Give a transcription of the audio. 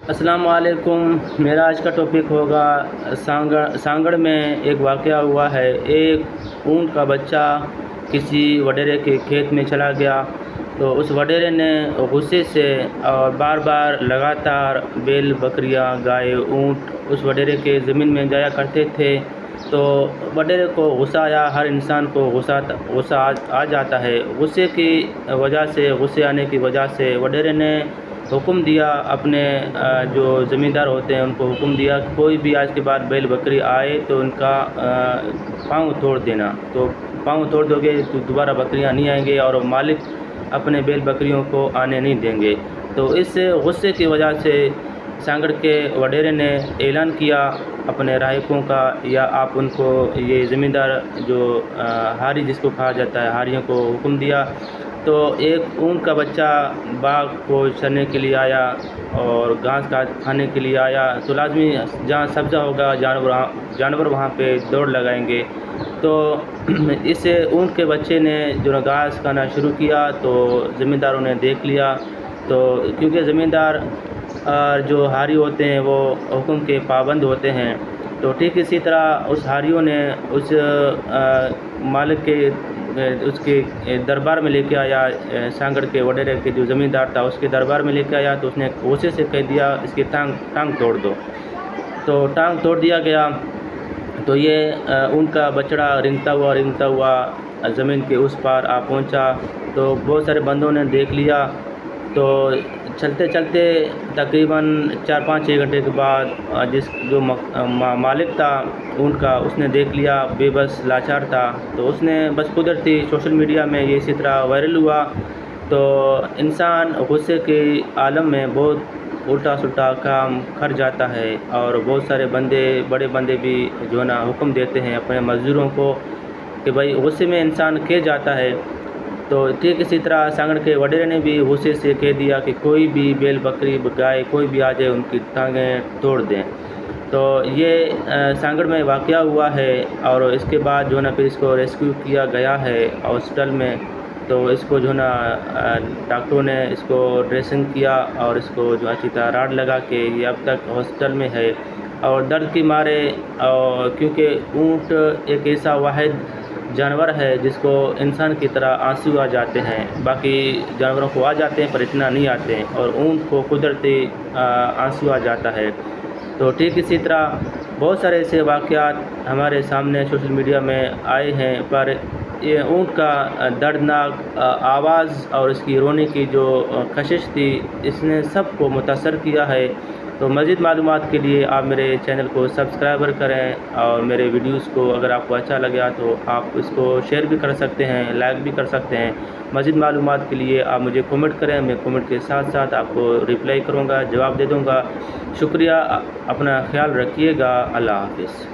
السلام علیکم۔ میرا آج کا ٹاپک ہوگا سانگڑ میں ایک واقعہ ہوا ہے۔ ایک اونٹ کا بچہ کسی وڈیرے کے کھیت میں چلا گیا، تو اس وڈیرے نے غصے سے اور بار بار لگاتار بیل، بکریاں، گائے، اونٹ اس وڈیرے کے زمین میں جایا کرتے تھے، تو وڈیرے کو غصہ آیا۔ ہر انسان کو غصہ آ جاتا ہے۔ غصے آنے کی وجہ سے وڈیرے نے حکم دیا، اپنے جو زمیندار ہوتے ہیں ان کو حکم دیا کہ کوئی بھی آج کے بعد بیل بکری آئے تو ان کا پاؤں توڑ دینا۔ تو پاؤں توڑ دو گے تو دوبارہ بکریاں نہیں آئیں گے اور مالک اپنے بیل بکریوں کو آنے نہیں دیں گے۔ تو اس غصے کی وجہ سے سانگڑ کے وڈیرے نے اعلان کیا اپنے رائقوں کا، یا آپ ان کو، یہ زمیندار جو ہاری جس کو کہا جاتا ہے، ہاریوں کو حکم دیا۔ تو ایک اونٹ کا بچہ باغ کو چرنے کے لیے آیا اور گھاس کھانے کے لیے آیا، تو لازمی جہاں سبزہ ہوگا جانور وہاں پہ دوڑ لگائیں گے۔ تو اس اونٹ کے بچے نے جو گھاس کھانا شروع کیا تو زمینداروں نے دیکھ لیا۔ تو کیونکہ زمیندار جو ہاری ہوتے ہیں وہ حکم کے پابند ہوتے ہیں، تو ٹھیک اسی طرح اس ہاریوں نے اس مالک کے دربار میں لے کے آیا، سانگڑ کے وڈیرے کے جو زمیندار تھا اس کے دربار میں لے کے آیا، تو اس نے غصے سے کہہ دیا اس کی ٹانگ توڑ دو۔ تو ٹانگ توڑ دیا گیا۔ تو یہ اونٹ کا بچڑا رنگتا ہوا زمین کے اس پار آ پہنچا۔ تو بہت سارے بندوں نے دیکھ لیا۔ تو چلتے چلتے تقریباً 4-5-6 گھنٹے کے بعد جو مالک تھا اونٹ کا، اس نے دیکھ لیا، بے بس لاچار تھا، تو اس نے بس قدرتی سوشل میڈیا میں یہ اسی طرح وائرل ہوا۔ تو انسان غصے کے عالم میں بہت الٹا سلٹا کام کر جاتا ہے، اور بہت سارے بڑے بندے بھی جو ہے نا حکم دیتے ہیں اپنے مزدوروں کو کہ بھائی غصے میں انسان کھے جاتا ہے۔ تو ٹھیک اسی طرح سانگڑ کے وڈیرے نے بھی غصے سے کہہ دیا کہ کوئی بھی بیل، بکری، گائے کوئی بھی آ جائے ان کی ٹانگیں توڑ دیں۔ تو یہ سانگڑ میں واقعہ ہوا ہے، اور اس کے بعد جو ہے نا پھر اس کو ریسکیو کیا گیا ہے ہاسپٹل میں۔ تو اس کو جو ہے نا ڈاکٹروں نے اس کو ڈریسنگ کیا اور اس کو جو اچھی طرح راڈ لگا کے یہ اب تک ہاسپٹل میں ہے، اور درد کی مارے، اور کیونکہ اونٹ ایک ایسا واحد جانور ہے جس کو انسان کی طرح آنسو آ جاتے ہیں، باقی جانوروں کو آ جاتے ہیں پر اتنا نہیں آتے ہیں، اور اونٹ کو قدرتی آنسو آ جاتا ہے۔ تو ٹھیک اسی طرح بہت سارے ایسے واقعات ہمارے سامنے سوشل میڈیا میں آئے ہیں، پر یہ اونٹ کا دردناک آواز اور اس کی رونے کی جو کشش تھی، اس نے سب کو متاثر کیا ہے۔ تو مزید معلومات کے لیے آپ میرے چینل کو سبسکرائبر کریں، اور میرے ویڈیوز کو اگر آپ کو اچھا لگا تو آپ اس کو شیئر بھی کر سکتے ہیں، لائک بھی کر سکتے ہیں۔ مزید معلومات کے لیے آپ مجھے کمنٹ کریں، میں کمنٹ کے ساتھ ساتھ آپ کو ریپلائی کروں گا، جواب دے دوں گا۔ شکریہ، اپنا خیال رکھیے گا۔ اللہ حافظ۔